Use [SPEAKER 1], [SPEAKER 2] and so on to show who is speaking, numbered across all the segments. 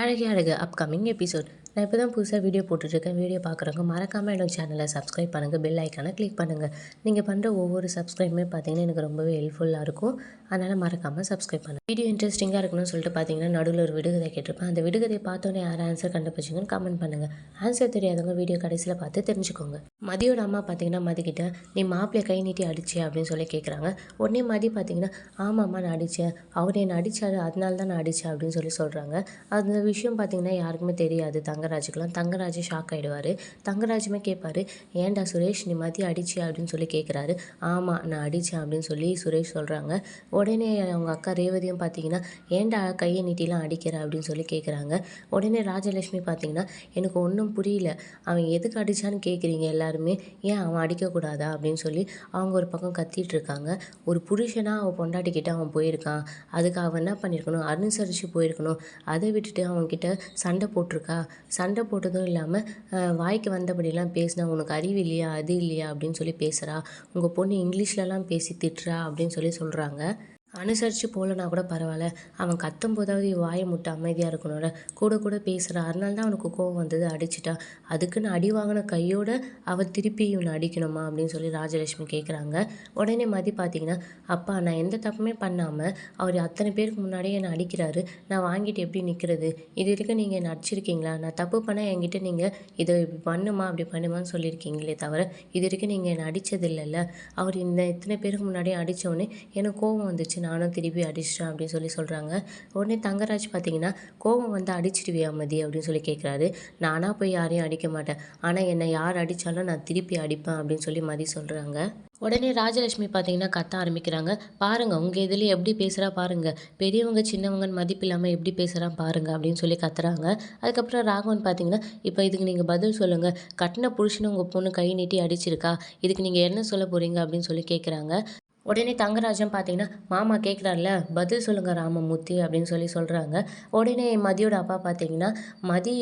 [SPEAKER 1] அழகே அழகு upcoming episode. நான் இப்போ தான் புதுசாக வீடியோ போட்டுட்ருக்கேன். வீடியோ பார்க்குறவங்க மறக்காமல் என்னோட சேனலை சப்ஸ்கிரைப் பண்ணுங்கள், பெல் ஐக்கானை கிளிக் பண்ணுங்கள். நீங்கள் பண்ணுற ஒவ்வொரு சப்ஸ்கிரைபுமே பார்த்தீங்கன்னா எனக்கு ரொம்பவே ஹெல்ப்ஃபுல்லாக இருக்கும். அதனால் மறக்காமல் சப்ஸ்கிரைப் பண்ணுங்கள். வீடியோ இன்ட்ரெஸ்டிங்காக இருக்கணும்னு சொல்லிட்டு பார்த்தீங்கன்னா நடுவில் ஒரு விடுகதை கேட்டிருப்பேன். அந்த விடுகதையை பார்த்தோன்னே யார் ஆன்சர் கண்டுபிடிச்சிங்கன்னு கமெண்ட் பண்ணுங்கள். ஆன்சர் தெரியாதவங்க வீடியோ கடைசியில் பார்த்து தெரிஞ்சுக்கோங்க. மதியோட அம்மா பார்த்தீங்கன்னா மதிக்கிட்ட நீ மாப்பிள்ளையை கை நீட்டி அடிச்சே அப்படின்னு சொல்லி கேட்குறாங்க. உடனே மதி பார்த்தீங்கன்னா ஆமாம்மா நான் அடித்தேன், அவர் என்னை அடித்தாரு, அதனால தான் நான் அடித்தேன் அப்படின்னு சொல்லி சொல்கிறாங்க. அந்த விஷயம் பார்த்திங்கன்னா யாருக்குமே தெரியாது தங்கராஜுக்கெலாம். தங்கராஜ் ஷாக் ஆகிடுவார். தங்கராஜுமே கேட்பாரு, ஏன்டா சுரேஷ் நீ மதியம் அடிச்சியா அப்படின்னு சொல்லி கேட்குறாரு. ஆமாம் நான் அடித்தேன் அப்படின்னு சொல்லி சுரேஷ் சொல்கிறாங்க. உடனே அவங்க அக்கா ரேவதியும் பார்த்தீங்கன்னா ஏன்டா கையை நீட்டிலாம் அடிக்கிற அப்படின்னு சொல்லி கேட்குறாங்க. உடனே ராஜலட்சுமி பார்த்தீங்கன்னா எனக்கு ஒன்றும் புரியல, அவன் எதுக்கு அடித்தான்னு கேட்குறீங்க எல்லாருமே, ஏன் அவன் அடிக்கக்கூடாதா அப்படின்னு சொல்லி அவங்க ஒரு பக்கம் கத்திட்டு இருக்காங்க. ஒரு புருஷனாக அவன் பொண்டாட்டிக்கிட்ட அவன் போயிருக்கான், அதுக்கு அவன் என்ன பண்ணியிருக்கணும், அனுசரித்து போயிருக்கணும். அதை விட்டுட்டு அவன்கிட்ட சண்டை போட்டிருக்கா. சண்டை போட்டதும் இல்லாமல் வாய்க்கு வந்தபடிலாம் பேசினா, உனக்கு அறிவு இல்லையா, அது இல்லையா அப்படின்னு சொல்லி பேசுகிறா, உங்கள் பொண்ணு இங்கிலீஷ்லலாம் பேசி திட்டுறா அப்படின்னு சொல்லி சொல்கிறாங்க. அனுசரித்து போகலனா கூட பரவாயில்ல, அவன் கத்தும் போதாவது வாயை முட்டை அமைதியாக இருக்கணும்ல, கூட கூட பேசுகிறான், அதனால தான் அவனுக்கு கோவம் வந்தது அடிச்சிட்டா, அதுக்குன்னு அடி வாங்கின கையோடு அவள் திருப்பி இவனை அடிக்கணுமா அப்படின்னு சொல்லி ராஜலட்சுமி கேட்குறாங்க. உடனே மதி பார்த்தீங்கன்னா அப்பா நான் எந்த தப்புமே பண்ணாமல் அவர் அத்தனை பேருக்கு முன்னாடியே என்னை அடிக்கிறாரு, நான் வாங்கிட்டு எப்படி நிற்கிறது, இது வரைக்கும் நீங்கள் என்னை அடிச்சிருக்கீங்களா, நான் தப்பு பண்ணால் என்கிட்ட நீங்கள் இதை இப்படி பண்ணுமா அப்படி பண்ணுமான்னு சொல்லியிருக்கீங்களே தவிர இது வரைக்கும் நீங்கள் என்னை அடித்தது இல்லைல்ல, அவர் இந்த இத்தனை பேருக்கு முன்னாடியே அடித்தோடனே எனக்கு கோவம் வந்துச்சு, நானும் திருப்பி அடிச்சிட்டேன் அப்படின்னு சொல்லி சொல்கிறாங்க. உடனே தங்கராஜ் பார்த்தீங்கன்னா கோவம் வந்து அடிச்சிடுவியா மதி அப்படின்னு சொல்லி கேட்குறாரு. நானாக போய் யாரையும் அடிக்க மாட்டேன், ஆனால் என்னை யார் அடித்தாலும் நான் திருப்பி அடிப்பேன் அப்படின்னு சொல்லி மதி சொல்கிறாங்க. உடனே ராஜலட்சுமி பார்த்தீங்கன்னா கத்த ஆரம்பிக்கிறாங்க. பாருங்கள் உங்கள் இதில் எப்படி பேசுகிறா பாருங்கள், பெரியவங்க சின்னவங்கன்னு மதிப்பு இல்லாமல் எப்படி பேசுகிறான் பாருங்கள் அப்படின்னு சொல்லி கத்துறாங்க. அதுக்கப்புறம் ராகவன் பார்த்தீங்கன்னா இப்போ இதுக்கு நீங்கள் பதில் சொல்லுங்கள், கட்டின புருஷனை உங்கள் பொண்ணு கை நீட்டி அடிச்சிருக்கா, இதுக்கு நீங்கள் என்ன சொல்ல போகிறீங்க அப்படின்னு சொல்லி கேட்குறாங்க. உடனே தங்கராஜன் பார்த்தீங்கன்னா மாமா கேட்குறாருல பதில் சொல்லுங்கள் ராமமூர்த்தி அப்படின்னு சொல்லி சொல்கிறாங்க. உடனே மதியோட அப்பா பார்த்தீங்கன்னா மதி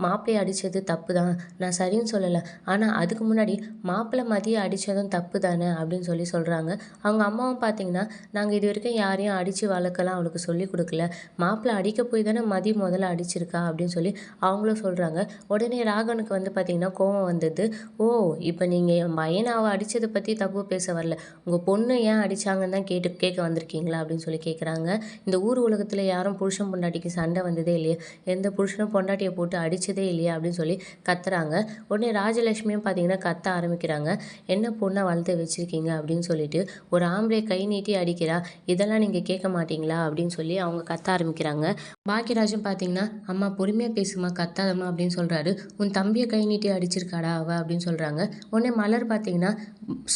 [SPEAKER 1] மாப்பிள்ளையை அடித்தது தப்பு தான், நான் சரின்னு சொல்லலை, ஆனால் அதுக்கு முன்னாடி மாப்பிள்ளை மதியை அடித்ததும் தப்பு தானே அப்படின்னு சொல்லி சொல்கிறாங்க. அவங்க அம்மாவும் பார்த்தீங்கன்னா நாங்கள் இது வரைக்கும் யாரையும் அடித்து வளர்க்கலாம் அவளுக்கு சொல்லி கொடுக்கல, மாப்பிள்ளை அடிக்க போய் தானே மதி முதல்ல அடிச்சிருக்கா அப்படின்னு சொல்லி அவங்களும் சொல்கிறாங்க. உடனே ராகவனுக்கு வந்து பார்த்திங்கன்னா கோவம் வந்தது. ஓ இப்போ நீங்கள் என் பையனை அவள் அடித்ததை பற்றி தப்பு பேச வரல, உங்கள் பொண்ணு ஏன் அடித்தாங்கன்னு தான் கேட்க வந்திருக்கீங்களா அப்படின்னு சொல்லி கேட்குறாங்க. இந்த ஊர் உலகத்தில் யாரும் புருஷன் பொண்டாட்டிக்கு சண்டை வந்ததே இல்லையா, எந்த புருஷனும் பொண்டாட்டியை போட்டு அடித்ததே இல்லையா அப்படின்னு சொல்லி கத்துறாங்க. உடனே ராஜலட்சுமியும் பார்த்தீங்கன்னா கத்த ஆரம்பிக்கிறாங்க. என்ன பொண்ணை வளர்த்து வச்சுருக்கீங்க அப்படின்னு சொல்லிட்டு, ஒரு ஆம்பளை கை நீட்டி அடிக்கிறா, இதெல்லாம் நீங்கள் கேட்க மாட்டீங்களா அப்படின்னு சொல்லி அவங்க கத்த ஆரம்பிக்கிறாங்க. பாக்கியராஜும் பார்த்தீங்கன்னா அம்மா பொறுமையாக பேசுமா கத்தாதம்மா அப்படின்னு சொல்கிறாரு. உன் தம்பியை கை நீட்டி அடிச்சிருக்காடா அவ அப்படின்னு சொல்கிறாங்க. உடனே மலர் பார்த்தீங்கன்னா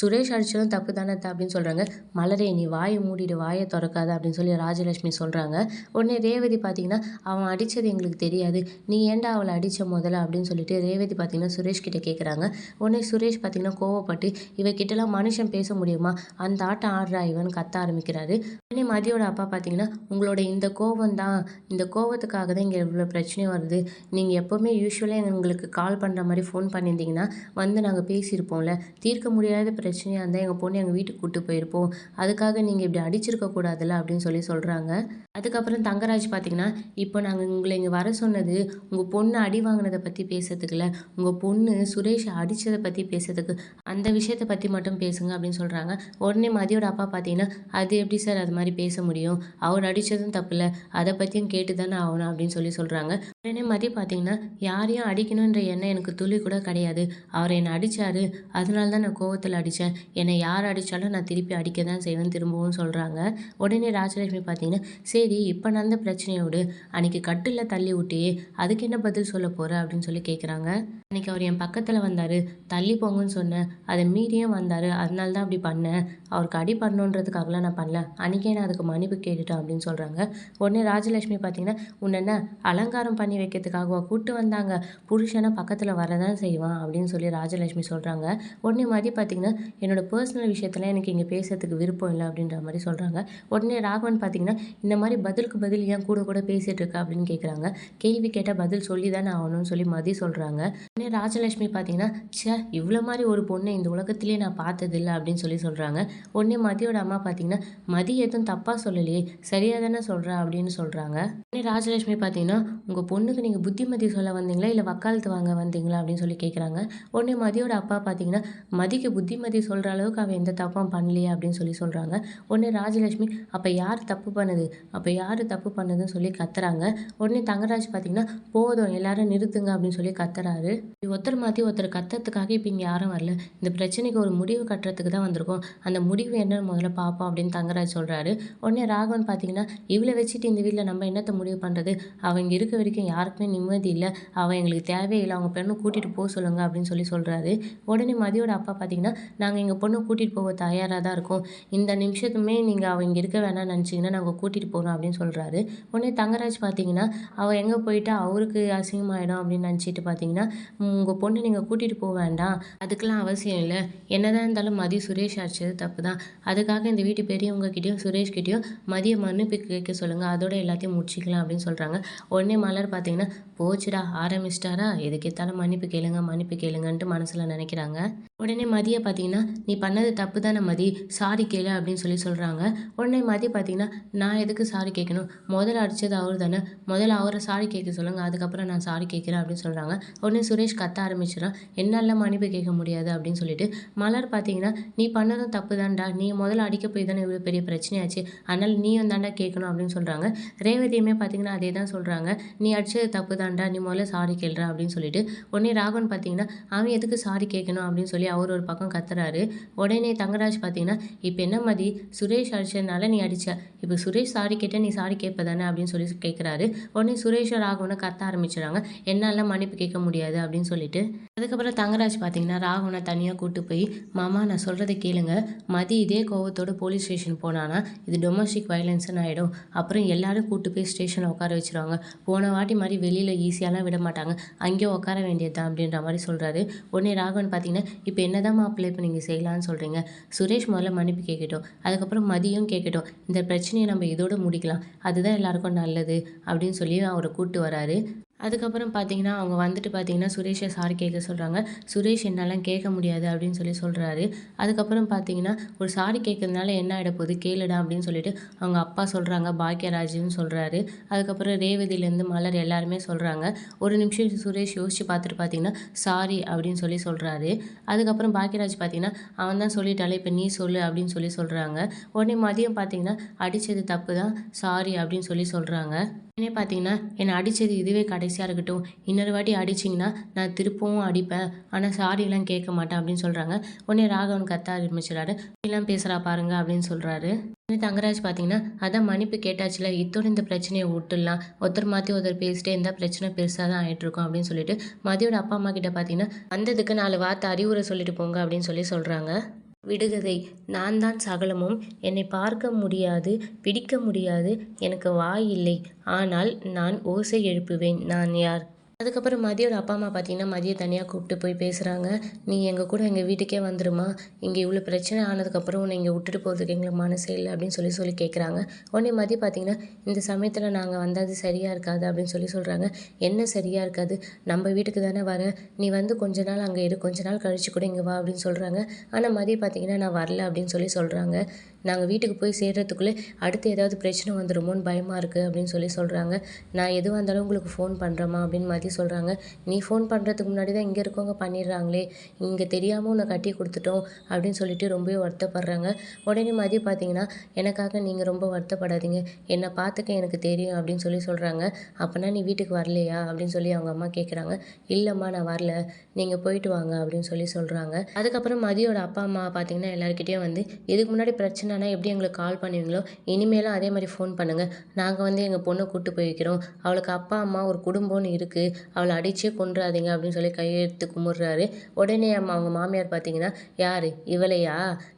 [SPEAKER 1] சுரேஷ் அடித்ததும் தப்பு தானே அப்படின்னு சொல்கிறாங்க. மலரே நீ வாயை மூடிடு, வாயை திறக்காத அப்படின்னு சொல்லி ராஜலட்சுமி சொல்கிறாங்க. உடனே ரேவதி பார்த்தீங்கன்னா அவன் அடித்தது எங்களுக்கு தெரியாது, நீ ஏன்டா அவளை அடித்த முதல்ல அப்படின்னு சொல்லிட்டு ரேவதி பார்த்தீங்கன்னா சுரேஷ் கிட்டே கேட்குறாங்க. உடனே சுரேஷ் பார்த்தீங்கன்னா கோவப்பட்டு இவகிட்டலாம் மனுஷன் பேச முடியுமா, அந்த ஆட்டம் ஆடுறா இவன் கத்த ஆரம்பிக்கிறாரு. உடனே மதியோட அப்பா பார்த்தீங்கன்னா உங்களோட இந்த கோவம் தான், இந்த கோவத்துக்காக தான் இங்கே இவ்வளோ பிரச்சனையும் வருது, நீங்கள் எப்போவுமே யூஸ்வலாக எங்களுக்கு கால் பண்ணுற மாதிரி ஃபோன் பண்ணியிருந்தீங்கன்னா வந்து நாங்கள் பேசியிருப்போம்ல, தீர்க்க முடியாத பிரச்சனையாக இருந்தால் எங்கள் பொண்ணு எங்கள் வீட்டுக்கு கூப்பிட்டு போயிருப்போம், அதுக்காக நீங்கள் இப்படி அடிச்சிருக்க கூடாதுல்ல அப்படின்னு சொல்லி சொல்கிறாங்க. அதுக்கப்புறம் தங்கராஜ் பார்த்தீங்கன்னா இப்போ நாங்கள் உங்களை இங்கே வர சொன்னது உங்கள் பொண்ணு அடி வாங்கினதை பற்றி பேசுறதுக்குல, உங்கள் பொண்ணு சுரேஷை அடித்ததை பற்றி பேசுறதுக்கு, அந்த விஷயத்தை பற்றி மட்டும் பேசுங்க அப்படின்னு சொல்கிறாங்க. உடனே மதியோட அப்பா பார்த்தீங்கன்னா அது எப்படி சார் அது மாதிரி பேச முடியும், அவர் அடித்ததும் தப்பில்லை, அதை பற்றியும் கேட்டு தானே ஆகணும் அப்படின்னு சொல்லி சொல்கிறாங்க. உடனே மதி பார்த்தீங்கன்னா யாரையும் அடிக்கணுன்ற எண்ணம் எனக்கு துளி கூட கிடையாது, அவர் என்னை அடித்தார், அதனால தான் நான் கோவத்தில் அடித்தேன், என்னை யார் அடித்தாலும் நான் திருப்பி அடிக்க தான் செய்வேன் திரும்பவும் சொல்கிறாங்க. உடனே ராஜலட்சுமி பார்த்தீங்கன்னா சரி இப்போ நடந்த பிரச்சனையோடு அன்றைக்கி கட்டில் தள்ளி விட்டியே அதுக்கு என்ன பதில் சொல்ல போகிற அப்படின்னு சொல்லி கேட்குறாங்க. அன்றைக்கி அவர் என் பக்கத்தில் வந்தார், தள்ளி போங்கன்னு சொன்னேன், அதை மீறியும் வந்தார், அதனால தான் அப்படி பண்ணேன், அவருக்கு அடி பண்ணணுன்றதுக்காகலாம் நான் பண்ணல, அன்றைக்கே நான் அதுக்கு மன்னிப்பு கேட்டுட்டேன் அப்படின்னு சொல்கிறாங்க. உடனே ராஜலட்சுமி பார்த்தீங்கன்னா உன்னை என்ன அலங்காரம் பண்ணி வைக்கிறதுக்காகவா கூப்பிட்டு வந்தாங்க, புருஷனை பக்கத்தில் வரதான் செய்வான் அப்படின்னு சொல்லி ராஜலட்சுமி சொல்கிறாங்க. உடனே மதி பார்த்தீங்கன்னா என்னோடய பர்சனல் விஷயத்தில் எனக்கு இங்கே பேசுறதுக்கு விருப்பம் இல்லை அப்படின்ற மாதிரி சொல்கிறாங்க. உடனே ராகவன் பார்த்தீங்கன்னா இந்த மாதிரி பதிலுக்கு பதில் ஏன் கூட கூட பேசிகிட்டு இருக்கா அப்படின்னு கேட்குறாங்க. கேள்வி கேட்டால் பதில் சொல்லி தானே ஆகணும்னு சொல்லி மதி சொல்கிறாங்க. உடனே ராஜலட்சுமி பார்த்தீங்கன்னா இவ்வளோ மாதிரி ஒரு பொண்ணை இந்த உலகத்திலே நான் பார்த்ததில்லை அப்படின்னு சொல்லி சொல்கிறாங்க. உடனே மதியோட அம்மா பார்த்தீங்கன்னா மதி எதுவும் தப்பாக சொல்லலையே, சரியாக தானே சொல்கிறா அப்படின்னு சொல்கிறாங்க. உடனே ராஜலட்சுமி பார்த்தீங்கன்னா உங்கள் பொண்ணு பொண்ணுக்கு நீங்கள் புத்திமதி சொல்ல வந்தீங்களா இல்லை வக்காலத்து வாங்க வந்தீங்களா அப்படின்னு சொல்லி கேட்குறாங்க. உடனே மதியோட அப்பா பார்த்தீங்கன்னா மதிக்கு புத்திமதி சொல்கிற அளவுக்கு அவள் எந்த தப்பும் பண்ணலையே அப்படின்னு சொல்லி சொல்கிறாங்க. உடனே ராஜலட்சுமி அப்போ யார் தப்பு பண்ணுது, அப்போ யார் தப்பு பண்ணுதுன்னு சொல்லி கத்துறாங்க. உடனே தங்கராஜ் பார்த்தீங்கன்னா போதும் எல்லாரும் நிறுத்துங்க அப்படின்னு சொல்லி கத்துறாரு. ஒருத்தர் மாற்றி ஒருத்தர் கத்துறதுக்காக இப்போ இங்கே யாரும் வரல, இந்த பிரச்சனைக்கு ஒரு முடிவு கட்டுறதுக்கு தான் வந்திருக்கோம், அந்த முடிவு என்னன்னு முதல்ல பார்ப்போம் அப்படின்னு தங்கராஜ் சொல்கிறாரு. உடனே ராகவன் பார்த்தீங்கன்னா இவளை வச்சுட்டு இந்த வீட்டில் நம்ம என்னத்தை முடிவு பண்ணுறது, அவள் இங்கே இருக்க வரைக்கும் யாருக்குமே நிம்மதி இல்லை, அவள் எங்களுக்கு தேவையில்லை, அவங்க பெண்ணை கூட்டிகிட்டு போக சொல்லுங்க அப்படின்னு சொல்லி சொல்கிறாரு. உடனே மதியோட அப்பா பார்த்தீங்கன்னா நாங்கள் எங்கள் பொண்ணை கூட்டிகிட்டு போக தயாராக தான் இருக்கோம், இந்த நிமிஷத்துமே நீங்கள் அவள் இங்கே இருக்க வேணாம்னு நினச்சிங்கன்னா நாங்கள் கூட்டிகிட்டு போகிறோம் அப்படின்னு சொல்கிறாரு. உடனே தங்கராஜ் பார்த்தீங்கன்னா அவள் எங்கே போயிட்டா அவருக்கு அசிங்கமாயிடும் அப்படின்னு நினச்சிட்டு பார்த்தீங்கன்னா உங்கள் பொண்ணு நீங்கள் கூட்டிகிட்டு போக வேண்டாம், அதுக்கெல்லாம் அவசியம் இல்லை, என்னதான் இருந்தாலும் மதி சுரேஷ் அடிச்சது தப்பு தான், அதுக்காக இந்த வீட்டு பெரியவங்ககிட்டயும் சுரேஷ்கிட்டையும் மதியை மன்னிப்பு கேட்க சொல்லுங்கள், அதோட எல்லாத்தையும் முடிச்சிக்கலாம் அப்படின்னு சொல்கிறாங்க. உடனே மலர் பார்த்தீங்கன்னா போச்சுடா ஆரம்பிச்சிட்டாரா, எதுக்கேத்தாலும் மன்னிப்பு கேளுங்க மன்னிப்பு கேளுங்கன்ட்டு மனசில் நினைக்கிறாங்க. உடனே மதியை பார்த்தீங்கன்னா நீ பண்ணது தப்பு தானே மதி, சாரி கேளு அப்படின்னு சொல்லி சொல்கிறாங்க. உடனே மதி பார்த்தீங்கன்னா நான் எதுக்கு சாரி கேட்கணும், முதல்ல அடித்தது அவர் தானே, முதல்ல அவரை சாரி கேட்க சொல்லுங்கள், அதுக்கப்புறம் நான் சாரி கேட்குறேன் அப்படின்னு சொல்கிறாங்க. உடனே சுரேஷ் கத்த ஆரம்பிச்சிடான், என்னால் மன்னிப்பு கேட்க முடியாது அப்படின்னு சொல்லிட்டு. மலர் பார்த்தீங்கன்னா நீ பண்ணதும் தப்பு தான்டா, நீ முதல்ல அடிக்க போய் தானே இவ்வளோ பெரிய பிரச்சனையாச்சு, அதனால் நீயும் தாண்டா கேட்கணும் அப்படின்னு சொல்கிறாங்க. ரேவதியுமே பார்த்தீங்கன்னா அதே தான் சொல்கிறாங்க, நீ அடிச்சது தப்பு தான்டா, நீ முதல்ல சாரி கேள்றா அப்படின்னு சொல்லிட்டு. உடனே ராகவன் பார்த்தீங்கன்னா அவன் எதுக்கு சாரி கேட்கணும் அப்படின்னு சொல்லி அவர் ஒரு பக்கம் கத்துறாரு. உடனே தங்கராஜ் பார்த்தீங்கன்னா இப்போ என்ன மதி, சுரேஷ் அடிச்சதுனால நீ அடிச்ச, இப்போ சுரேஷ் சாரி கேட்ட நீ சாரி கேட்ப தானே அப்படின்னு சொல்லி கேட்குறாரு. உடனே சுரேஷ் ராகவனை கத்த ஆரம்பிச்சிடுறாங்க, என்னால் மன்னிப்பு கேட்க முடியாது அப்படின்னு சொல்லிட்டு. அதுக்கப்புறம் தங்கராஜ் பார்த்தீங்கன்னா ராகவனை தனியாக கூட்டு போய் மாமா நான் சொல்கிறத கேளுங்க, மதி இதே கோவத்தோட போலீஸ் ஸ்டேஷன் போனானா இது டொமஸ்டிக் வயலன்ஸ்னு ஆகிடும், அப்புறம் எல்லாரும் கூட்டு போய் ஸ்டேஷனில் உட்கார வச்சுருவாங்க, போன வாட்டி மாதிரி வெளியில் ஈஸியாலாம் விட மாட்டாங்க, அங்கேயே உட்கார வேண்டியது தான் அப்படின்ற மாதிரி சொல்கிறாரு. உடனே ராகவன் பார்த்தீங்கன்னா இப்போ என்னதான் மாப்பிள்ளை இப்போ நீங்கள் செய்யலான்னு சொல்கிறீங்க, சுரேஷ் முதல்ல மன்னிப்பு கேட்கட்டும், அதுக்கப்புறம் மதியும் கேட்கட்டும், இந்த பிரச்சனையை நம்ம இதோடு முடிக்கலாம், அதுதான் எல்லாருக்கும் நல்லது அப்படின்னு சொல்லி அவரை கூப்பிட்டு வராரு. அதுக்கப்புறம் பார்த்தீங்கன்னா அவங்க வந்துட்டு பார்த்தீங்கன்னா சுரேஷை சாரி கேட்க சொல்கிறாங்க. சுரேஷ் என்னாலாம் கேட்க முடியாது அப்படின்னு சொல்லி சொல்கிறாரு. அதுக்கப்புறம் பார்த்தீங்கன்னா ஒரு சாரி கேட்கறதுனால என்ன ஆகிட போகுது கேளுடா அப்படின்னு சொல்லிட்டு அவங்க அப்பா சொல்கிறாங்க, பாக்கியராஜ்னு சொல்கிறாரு. அதுக்கப்புறம் ரேவதியிலேருந்து மலர் எல்லாருமே சொல்கிறாங்க. ஒரு நிமிஷம் சுரேஷ் யோசிச்சு பார்த்துட்டு பார்த்தீங்கன்னா சாரி அப்படின்னு சொல்லி சொல்கிறாரு. அதுக்கப்புறம் பாக்கியராஜ் பார்த்தீங்கன்னா அவன் தான் சொல்லிட்டாலே இப்போ நீ சொல்லு அப்படின்னு சொல்லி சொல்கிறாங்க. உடனே மதியம் பார்த்தீங்கன்னா அடித்தது தப்பு தான் சாரி அப்படின்னு சொல்லி சொல்கிறாங்க. உடனே பார்த்தீங்கன்னா என்னை அடித்தது இதுவே கடைசியாக இருக்கட்டும், இன்னொரு வாட்டி அடிச்சிங்கன்னா நான் திருப்பவும் அடிப்பேன், ஆனால் சாரிலாம் கேட்க மாட்டேன் அப்படின்னு சொல்கிறாங்க. உடனே ராகவன் கத்த ஆரம்பிச்சிடாரு, இப்படிலாம் பேசுகிறா பாருங்க அப்படின்னு சொல்கிறாரு. உடனே தங்கராஜ் பார்த்தீங்கன்னா அதான் மன்னிப்பு கேட்டாச்சுல, இத்தோடு இந்த பிரச்சனையை விட்டுடலாம், ஒருத்தர் மாற்றி ஒருத்தர் பேசிட்டே இருந்தால் பிரச்சனை பெருசாக தான் ஆகிட்டு இருக்கும் அப்படின்னு சொல்லிட்டு மதியோட அப்பா அம்மா கிட்ட பார்த்தீங்கன்னா வந்ததுக்கு 4 வார்த்தை அறிவுரை சொல்லிட்டு போங்க அப்படின்னு சொல்லி சொல்கிறாங்க. விடுகதை நான் தான் சகலமும், என்னை பார்க்க முடியாது பிடிக்க முடியாது, எனக்கு வாய் இல்லை, ஆனால் நான் ஓசை எழுப்புவேன், நான் யார். அதுக்கப்புறம் மதியோட அப்பா அம்மா பார்த்தீங்கன்னா மதியை தனியாக கூப்பிட்டு போய் பேசுகிறாங்க. நீ எங்கள் கூட எங்கள் வீட்டுக்கே வந்துடுமா, இங்கே இவ்வளோ பிரச்சனை ஆனதுக்கப்புறம் உன்னை இங்கே விட்டுட்டு போகிறதுக்கு எங்களுக்கு மனசே இல்லை அப்படின்னு சொல்லி கேட்குறாங்க. உடனே மதி பார்த்தீங்கன்னா இந்த சமயத்தில் நாங்கள் வந்தது சரியாக இருக்காது அப்படின்னு சொல்கிறாங்க. என்ன சரியாக இருக்காது, நம்ம வீட்டுக்கு தானே வர, நீ வந்து கொஞ்ச நாள் அங்கே இரு, கொஞ்ச நாள் கழிச்சு கூட இங்கே வா அப்படின்னு சொல்கிறாங்க. ஆனால் மதி பார்த்தீங்கன்னா நான் வரல அப்படின்னு சொல்கிறாங்க. நாங்கள் வீட்டுக்கு போய் சேர்றதுக்குள்ளே அடுத்து ஏதாவது பிரச்சனை வந்துடுமோன்னு பயமாக இருக்குது அப்படின்னு சொல்கிறாங்க. நான் எதுவாக இருந்தாலும் உங்களுக்கு ஃபோன் பண்ணுறேம்மா அப்படின்னு மதி சொல்கிறாங்க. நீ ஃபோன் பண்ணுறதுக்கு முன்னாடி தான் இங்கே இருக்கவங்க பண்ணிடுறாங்களே, இங்கே தெரியாமல் உன்னை கட்டி கொடுத்துட்டோம் அப்படின்னு சொல்லிட்டு ரொம்பவே வருத்தப்படுறாங்க. உடனே மதி பார்த்தீங்கன்னா எனக்காக நீங்கள் ரொம்ப வருத்தப்படாதீங்க, என்னை பார்த்துக்க எனக்கு தெரியும் அப்படின்னு சொல்கிறாங்க. அப்போனா நீ வீட்டுக்கு வரலையா அப்படின்னு சொல்லி அவங்க அம்மா கேட்குறாங்க. இல்லைம்மா நான் வரல, நீங்கள் போயிட்டு வாங்க அப்படின்னு சொல்கிறாங்க. அதுக்கப்புறம் மதியோட அப்பா அம்மா பார்த்தீங்கன்னா எல்லாருக்கிட்டேயும் வந்து இதுக்கு முன்னாடி பிரச்சனைனா எப்படி எங்களுக்கு கால் பண்ணுவீங்களோ இனிமேலும் அதே மாதிரி ஃபோன் பண்ணுங்கள், நாங்கள் வந்து எங்கள் பொண்ணை கூப்பிட்டு போய் வைக்கிறோம், அவளுக்கு அப்பா அம்மா ஒரு குடும்பம்னு இருக்குது, அவளை அடிச்சே கொன்றாதீங்க அப்படின்னு சொல்லி கையெழுத்து கும்பிட்றாரு. உடனே அவங்க மாமியார் பார்த்தீங்கன்னா யார் இவளையா,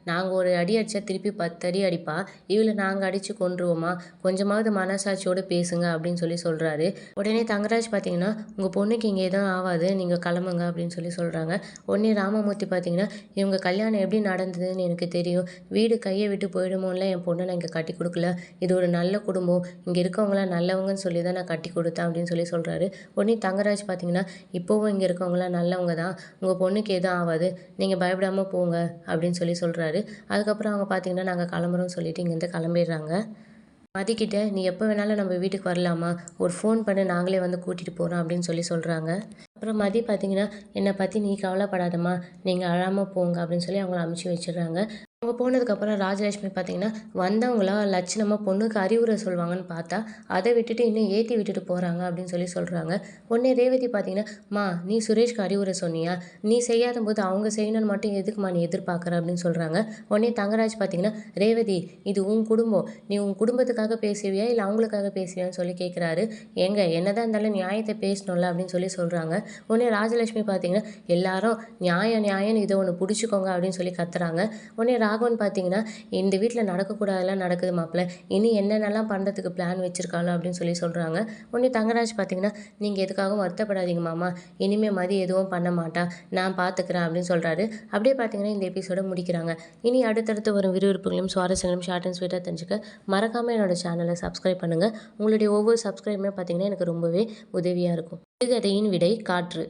[SPEAKER 1] நாங்கள் ஒரு அடி அடித்தா திருப்பி 10 அடி அடிப்பா, இவளை நாங்கள் அடித்து கொன்றுவோமா, கொஞ்சமாவது மனசாட்சியோடு பேசுங்க அப்படின்னு சொல்கிறாரு. உடனே தங்கராஜ் பார்த்தீங்கன்னா உங்கள் பொண்ணுக்கு இங்கே எதுவும் ஆகாது, நீங்கள் கிளம்புங்க அப்படின்னு சொல்கிறாங்க. உடனே ராமமூர்த்தி பார்த்தீங்கன்னா இவங்க கல்யாணம் எப்படி நடந்ததுன்னு எனக்கு தெரியும், வீடு கையை விட்டு போயிடுமோல என் பொண்ணை நான் இங்கே கட்டி கொடுக்கல, இது ஒரு நல்ல குடும்பம், இங்கே இருக்கவங்களாம் நல்லவங்கன்னு சொல்லி தான் நான் கட்டி கொடுத்தேன் அப்படின்னு சொல்கிறாரு. உடனே தங்கராஜ் பார்த்தீங்கன்னா இப்போவும் இங்கே இருக்கவங்களாம் நல்லவங்க தான், உங்கள் பொண்ணுக்கு எதுவும் ஆகாது, நீங்கள் பயப்படாமல் போங்க அப்படின்னு சொல்கிறாரு. அதுக்கப்புறம் அவங்க பார்த்தீங்கன்னா நாங்கள் கிளம்புறோம்னு சொல்லிட்டு இங்கேருந்து கிளம்பிடுறாங்க. மதிக்கிட்ட நீ எப்போ வேணாலும் நம்ம வீட்டுக்கு வரலாமா, ஒரு ஃபோன் பண்ணு நாங்களே வந்து கூட்டிகிட்டு போகிறோம் அப்படின்னு சொல்கிறாங்க. அப்புறம் மதி பார்த்தீங்கன்னா, என்னை பற்றி நீ கவலைப்படாதம்மா, நீங்கள் அழாமல் போங்க அப்படின்னு சொல்லி அவங்கள அமுச்சு வச்சுடுறாங்க. அவங்க போனதுக்கப்புறம் ராஜலட்சுமி பார்த்தீங்கன்னா, வந்தவங்களா லட்சணமாக பொண்ணுக்கு அறிவுரை சொல்லுவாங்கன்னு பார்த்தா, அதை விட்டுட்டு இன்னும் ஏற்றி விட்டுட்டு போகிறாங்க அப்படின்னு சொல்கிறாங்க. உடனே ரேவதி பார்த்தீங்கன்னா, மா நீ சுரேஷ்க்கு அறிவுரை சொன்னியா? நீ செய்யாத போது அவங்க செய்யணும்னு மட்டும் எதுக்குமா நீ எதிர்பார்க்குற அப்படின்னு சொல்கிறாங்க. உடனே தங்கராஜ் பார்த்தீங்கன்னா, ரேவதி இது உன் குடும்பம், நீ உன் குடும்பத்துக்காக பேசுவியா இல்லை அவங்களுக்காக பேசுவியான்னு சொல்லி கேட்குறாரு. ஏங்க என்னதான் இருந்தாலும் நியாயத்தை பேசணும்ல அப்படின்னு சொல்கிறாங்க. உடனே ராஜலட்சுமி பார்த்தீங்கன்னா, எல்லாரும் நியாயம்னு இதை ஒன்று பிடிச்சிக்கோங்க அப்படின்னு சொல்லி கத்துறாங்க. உடனே ராகவன் பார்த்தீங்கன்னா, இந்த வீட்டில் நடக்கக்கூடாதெல்லாம் நடக்குது மாப்பிள்ள, இனி என்னென்னலாம் பண்ணுறதுக்கு பிளான் வச்சுருக்காளோ அப்படின்னு சொல்கிறாங்க. உடனே தங்கராஜ் பார்த்தீங்கன்னா, நீங்கள் எதுக்காகவும் வருத்தப்படாதீங்க மாமா, இனிமேல் மதி எதுவும் பண்ண மாட்டா, நான் பார்த்துக்கிறேன் அப்படின்னு சொல்கிறாரு. அப்படியே பார்த்தீங்கன்னா இந்த எபிசோட முடிக்கிறாங்க. இனி அடுத்தடுத்து வரும் விறுவிறுப்புகளையும் சுவாரஸ்யங்களும் ஷார்ட் அண்ட் ஸ்வீட்டாக தெரிஞ்சுக்க மறக்காமல் என்னோட சேனலை சப்ஸ்கிரைப் பண்ணுங்கள். உங்களுடைய ஒவ்வொரு சப்ஸ்கிரைபுமே பார்த்தீங்கன்னா எனக்கு ரொம்பவே உதவியாக இருக்கும். சிறுகதையின் விடை காற்று.